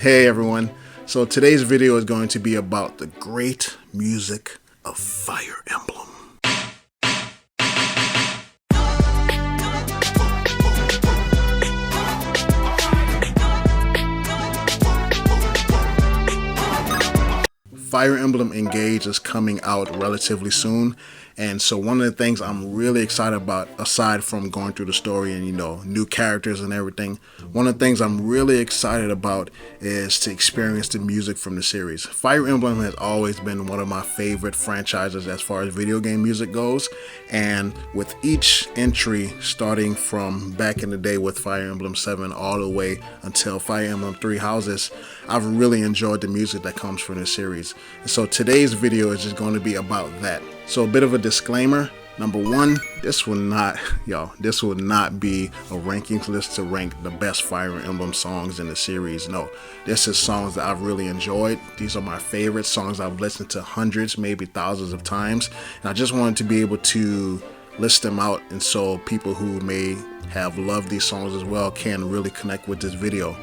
Hey everyone, so today's video is going to be about the great music of Fire Emblem. Fire Emblem Engage is coming out relatively soon, and so one of the things I'm really excited about, aside from going through the story and new characters and everything, one of the things I'm really excited about is to experience the music from the series. Fire Emblem has always been one of my favorite franchises as far as video game music goes, and with each entry starting from back in the day with Fire Emblem 7 all the way until Fire Emblem 3 Houses, I've really enjoyed the music that comes from this series. And so today's video is just going to be about that. So a bit of a disclaimer. Number one, this will not be a rankings list to rank the best Fire Emblem songs in the series. No, this is songs that I've really enjoyed. These are my favorite songs I've listened to hundreds, maybe thousands of times. And I just wanted to be able to list them out, and so people who may have loved these songs as well can really connect with this video.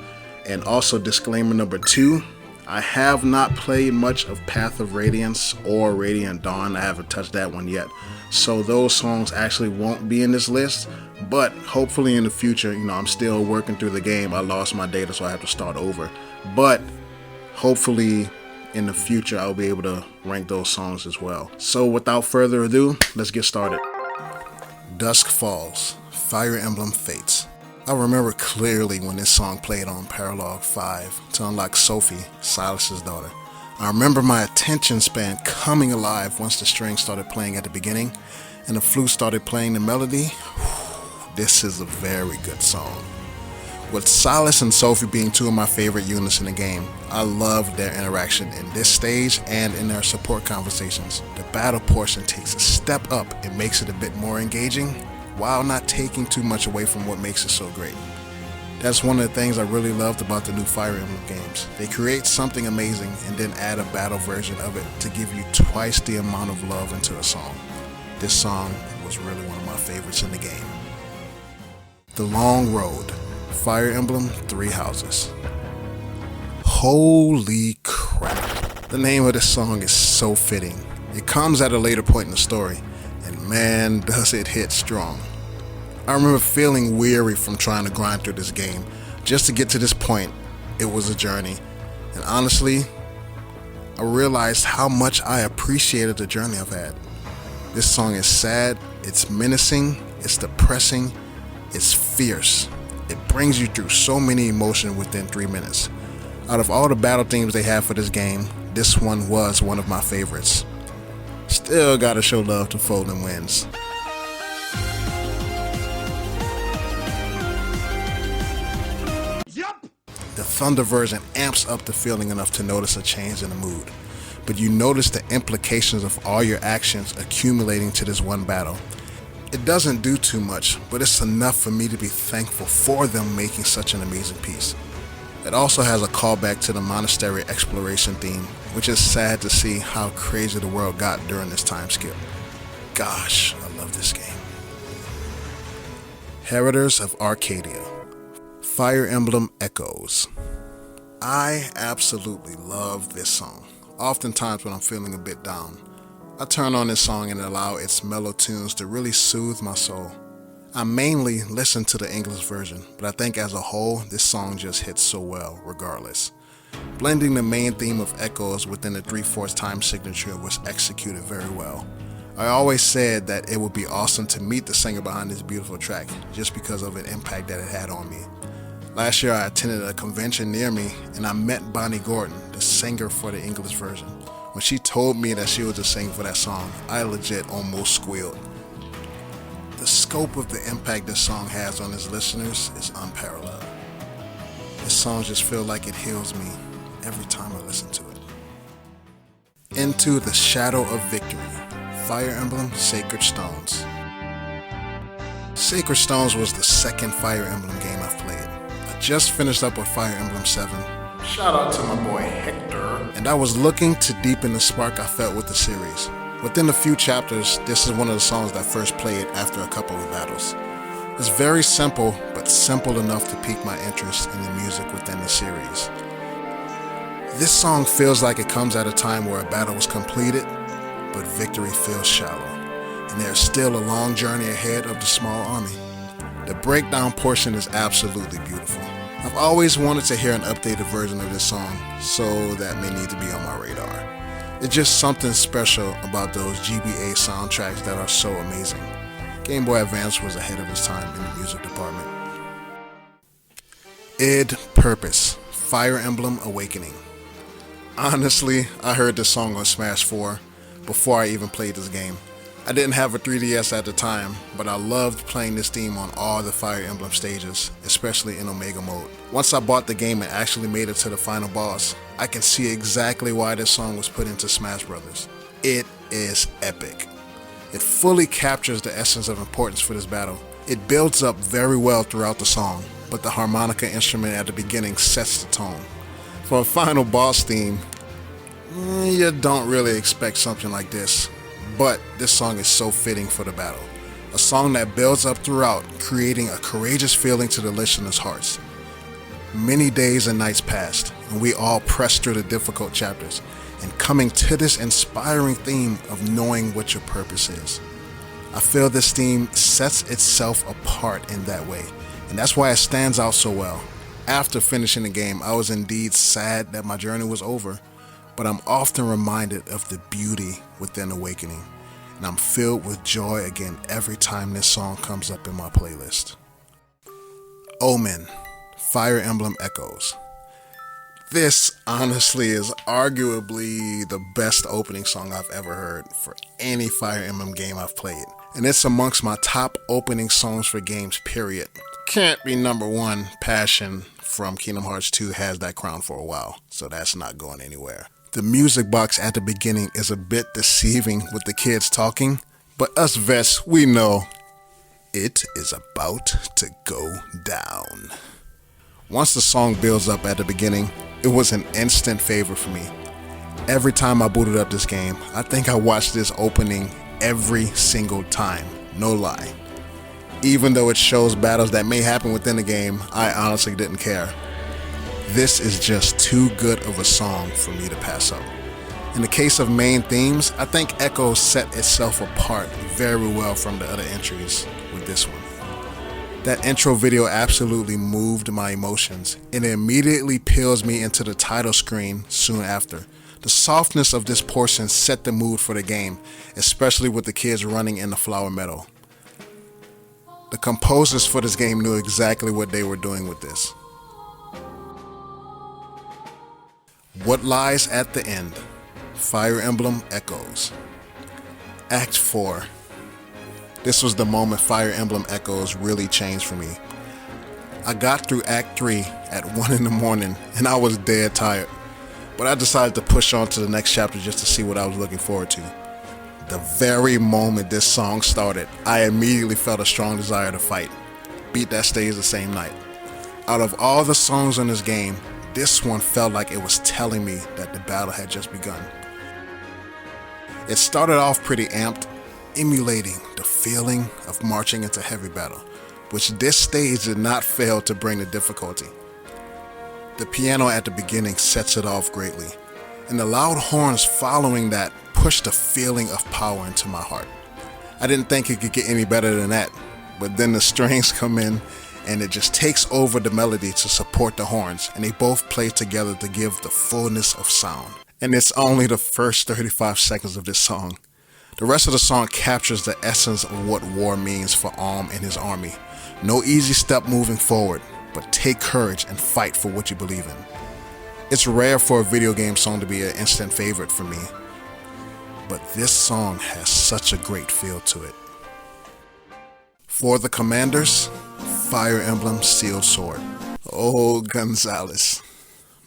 And also disclaimer number two, I have not played much of Path of Radiance or Radiant Dawn. I haven't touched that one yet. So those songs actually won't be in this list, but hopefully in the future, I'm still working through the game. I lost my data, so I have to start over. But hopefully in the future, I'll be able to rank those songs as well. So without further ado, let's get started. Dusk Falls, Fire Emblem Fates. I remember clearly when this song played on Paralog 5 to unlock Sophie, Silas's daughter. I remember my attention span coming alive once the strings started playing at the beginning and the flute started playing the melody. This is a very good song. With Silas and Sophie being two of my favorite units in the game, I love their interaction in this stage and in their support conversations. The battle portion takes a step up and makes it a bit more engaging, while not taking too much away from what makes it so great. That's one of the things I really loved about the new Fire Emblem games. They create something amazing and then add a battle version of it to give you twice the amount of love into a song. This song was really one of my favorites in the game. The Long Road, Fire Emblem 3 Houses. Holy crap. The name of this song is so fitting. It comes at a later point in the story, and man, does it hit strong. I remember feeling weary from trying to grind through this game. Just to get to this point, it was a journey. And honestly, I realized how much I appreciated the journey I've had. This song is sad, it's menacing, it's depressing, it's fierce. It brings you through so many emotions within 3 minutes. Out of all the battle themes they have for this game, this one was one of my favorites. Still gotta show love to Folding Winds. The Thunder version amps up the feeling enough to notice a change in the mood, but you notice the implications of all your actions accumulating to this one battle. It doesn't do too much, but it's enough for me to be thankful for them making such an amazing piece. It also has a callback to the monastery exploration theme, which is sad to see how crazy the world got during this time skip. Gosh, I love this game. Heritors of Arcadia, Fire Emblem Echoes. I absolutely love this song. Oftentimes when I'm feeling a bit down, I turn on this song and allow its mellow tunes to really soothe my soul. I mainly listen to the English version, but I think as a whole, this song just hits so well regardless. Blending the main theme of Echoes within the 3/4 time signature was executed very well. I always said that it would be awesome to meet the singer behind this beautiful track, just because of an impact that it had on me. Last year I attended a convention near me and I met Bonnie Gordon, the singer for the English version. When she told me that she was the singer for that song, I legit almost squealed. The scope of the impact this song has on its listeners is unparalleled. This song just feels like it heals me every time I listen to it. Into the Shadow of Victory, Fire Emblem Sacred Stones. Sacred Stones was the second Fire Emblem game I've played. I just finished up with Fire Emblem 7. Shout out to my boy Hector. And I was looking to deepen the spark I felt with the series. Within a few chapters, this is one of the songs that I first played after a couple of battles. It's very simple, but simple enough to pique my interest in the music within the series. This song feels like it comes at a time where a battle was completed, but victory feels shallow, and there's still a long journey ahead of the small army. The breakdown portion is absolutely beautiful. I've always wanted to hear an updated version of this song, so that may need to be on my radar. It's just something special about those GBA soundtracks that are so amazing. Game Boy Advance was ahead of its time in the music department. Id Purpose, Fire Emblem Awakening. Honestly, I heard this song on Smash 4 before I even played this game. I didn't have a 3DS at the time, but I loved playing this theme on all the Fire Emblem stages, especially in Omega mode. Once I bought the game and actually made it to the final boss, I can see exactly why this song was put into Smash Bros. It is epic. It fully captures the essence of importance for this battle. It builds up very well throughout the song, but the harmonica instrument at the beginning sets the tone. For a final boss theme, you don't really expect something like this. But this song is so fitting for the battle. A song that builds up throughout, creating a courageous feeling to the listeners' hearts. Many days and nights passed, and we all pressed through the difficult chapters, and coming to this inspiring theme of knowing what your purpose is. I feel this theme sets itself apart in that way, and that's why it stands out so well. After finishing the game, I was indeed sad that my journey was over, but I'm often reminded of the beauty within Awakening, and I'm filled with joy again every time this song comes up in my playlist. Omen, Fire Emblem Echoes. This honestly is arguably the best opening song I've ever heard for any Fire Emblem game I've played, and it's amongst my top opening songs for games, period. Can't be number one. Passion from Kingdom Hearts 2 has that crown for a while, so that's not going anywhere. The music box at the beginning is a bit deceiving with the kids talking, but us vets, we know it is about to go down. Once the song builds up at the beginning, it was an instant favorite for me. Every time I booted up this game, I think I watched this opening every single time, no lie. Even though it shows battles that may happen within the game, I honestly didn't care. This is just too good of a song for me to pass up. In the case of main themes, I think Echoes set itself apart very well from the other entries with this one. That intro video absolutely moved my emotions, and it immediately peels me into the title screen soon after. The softness of this portion set the mood for the game, especially with the kids running in the flower meadow. The composers for this game knew exactly what they were doing with this. What Lies at the End, Fire Emblem Echoes. Act 4. This was the moment Fire Emblem Echoes really changed for me. I got through Act 3 at 1 in the morning and I was dead tired, but I decided to push on to the next chapter just to see what I was looking forward to. The very moment this song started, I immediately felt a strong desire to fight. Beat that stage the same night. Out of all the songs in this game, this one felt like it was telling me that the battle had just begun. It started off pretty amped, emulating the feeling of marching into heavy battle, which this stage did not fail to bring the difficulty. The piano at the beginning sets it off greatly, and the loud horns following that pushed a feeling of power into my heart. I didn't think it could get any better than that, but then the strings come in and it just takes over the melody to support the horns, and they both play together to give the fullness of sound. And it's only the first 35 seconds of this song. The rest of the song captures the essence of what war means for Alm and his army. No easy step moving forward, but take courage and fight for what you believe in. It's rare for a video game song to be an instant favorite for me, but this song has such a great feel to it. For the Commanders, Fire Emblem Sealed Sword. Oh, Gonzalez,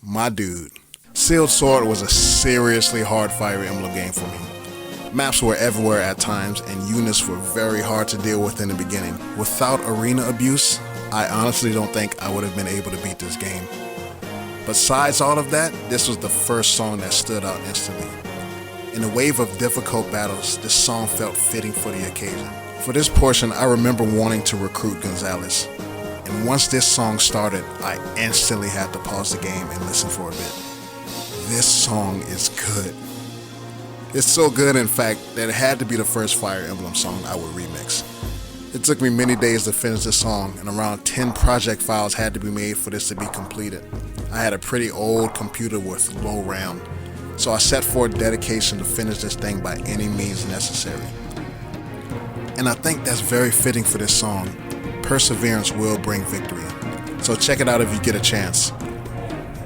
my dude. Sealed Sword was a seriously hard Fire Emblem game for me. Maps were everywhere at times, and units were very hard to deal with in the beginning. Without arena abuse, I honestly don't think I would have been able to beat this game. Besides all of that, this was the first song that stood out instantly. In a wave of difficult battles, this song felt fitting for the occasion. For this portion, I remember wanting to recruit Gonzalez, and once this song started, I instantly had to pause the game and listen for a bit. song is good. It's so good, in fact, that it had to be the first Fire Emblem song I would remix. It took me many days to finish this song, and around 10 project files had to be made for this to be completed. I had a pretty old computer with low RAM, so I set forth dedication to finish this thing by any means necessary. And I think that's very fitting for this song. Perseverance will bring victory. So check it out if you get a chance.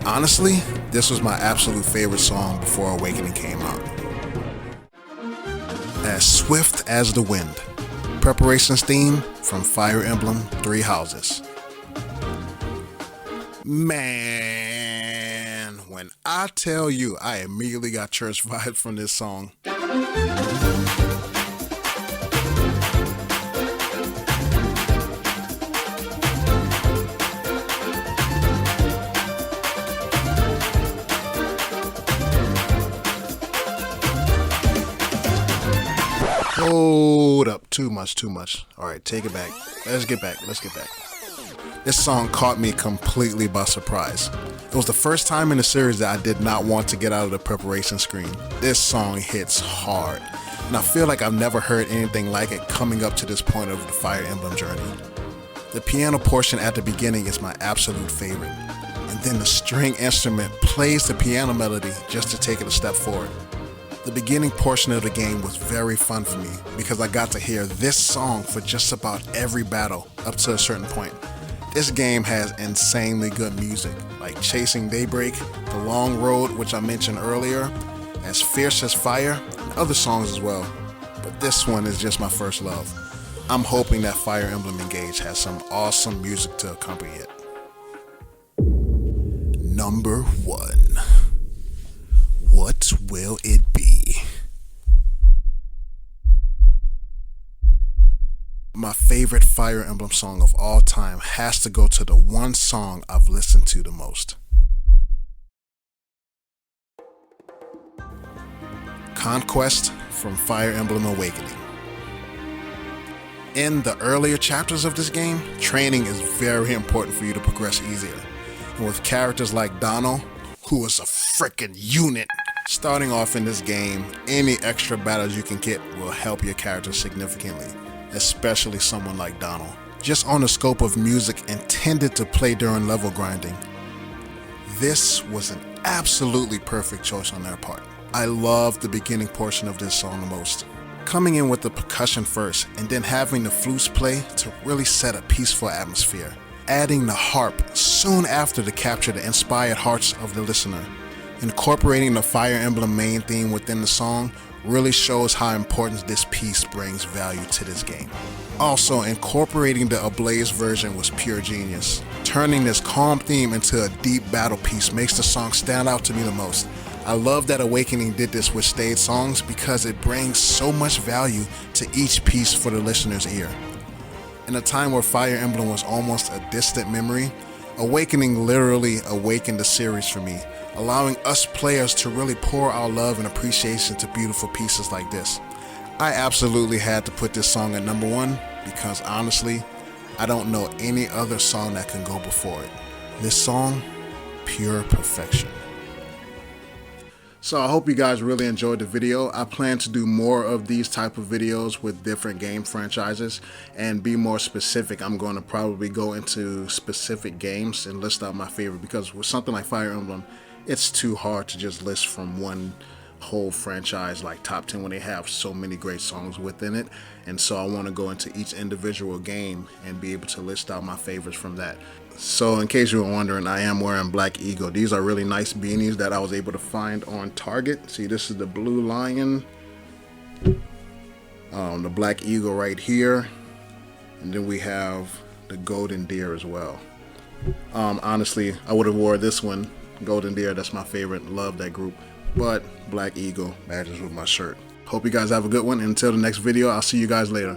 Honestly, this was my absolute favorite song before Awakening came out. As Swift as the Wind. Preparations theme from Fire Emblem 3 Houses. Man, when I tell you, I immediately got church vibes from this song. Hold up, too much. Alright, take it back. Let's get back. This song caught me completely by surprise. It was the first time in the series that I did not want to get out of the preparation screen. This song hits hard, and I feel like I've never heard anything like it coming up to this point of the Fire Emblem journey. The piano portion at the beginning is my absolute favorite, and then the string instrument plays the piano melody just to take it a step forward. The beginning portion of the game was very fun for me because I got to hear this song for just about every battle up to a certain point. This game has insanely good music, like Chasing Daybreak, The Long Road, which I mentioned earlier, As Fierce as Fire, and other songs as well. But this one is just my first love. I'm hoping that Fire Emblem Engage has some awesome music to accompany it. Number 1. What will it be? My favorite Fire Emblem song of all time has to go to the one song I've listened to the most. Conquest from Fire Emblem Awakening. In the earlier chapters of this game, training is very important for you to progress easier. And with characters like Donald, who is a freaking unit, starting off in this game, any extra battles you can get will help your character significantly, especially someone like Donald. Just on the scope of music intended to play during level grinding, this was an absolutely perfect choice on their part. I love the beginning portion of this song the most. Coming in with the percussion first and then having the flutes play to really set a peaceful atmosphere. Adding the harp soon after to capture the inspired hearts of the listener. Incorporating the Fire Emblem main theme within the song really shows how important this piece brings value to this game. Also, incorporating the Ablaze version was pure genius. Turning this calm theme into a deep battle piece makes the song stand out to me the most. I love that Awakening did this with stage songs because it brings so much value to each piece for the listener's ear. In a time where Fire Emblem was almost a distant memory, Awakening literally awakened the series for me, allowing us players to really pour our love and appreciation to beautiful pieces like this. I absolutely had to put this song at number 1 because honestly, I don't know any other song that can go before it. This song, pure perfection. So I hope you guys really enjoyed the video. I plan to do more of these type of videos with different game franchises and be more specific. I'm going to probably go into specific games and list out my favorite, because with something like Fire Emblem, it's too hard to just list from one whole franchise like top 10 when they have so many great songs within it. And so I want to go into each individual game and be able to list out my favorites from that. So in case you were wondering, I am wearing Black Eagle. These are really nice beanies that I was able to find on Target. See, this is the Blue Lion, the Black Eagle right here, and then we have the Golden Deer as well. Honestly, I would have wore this one, Golden Deer. That's my favorite. Love that group. But Black Eagle matches with my shirt. Hope you guys have a good one. Until the next video, I'll see you guys later.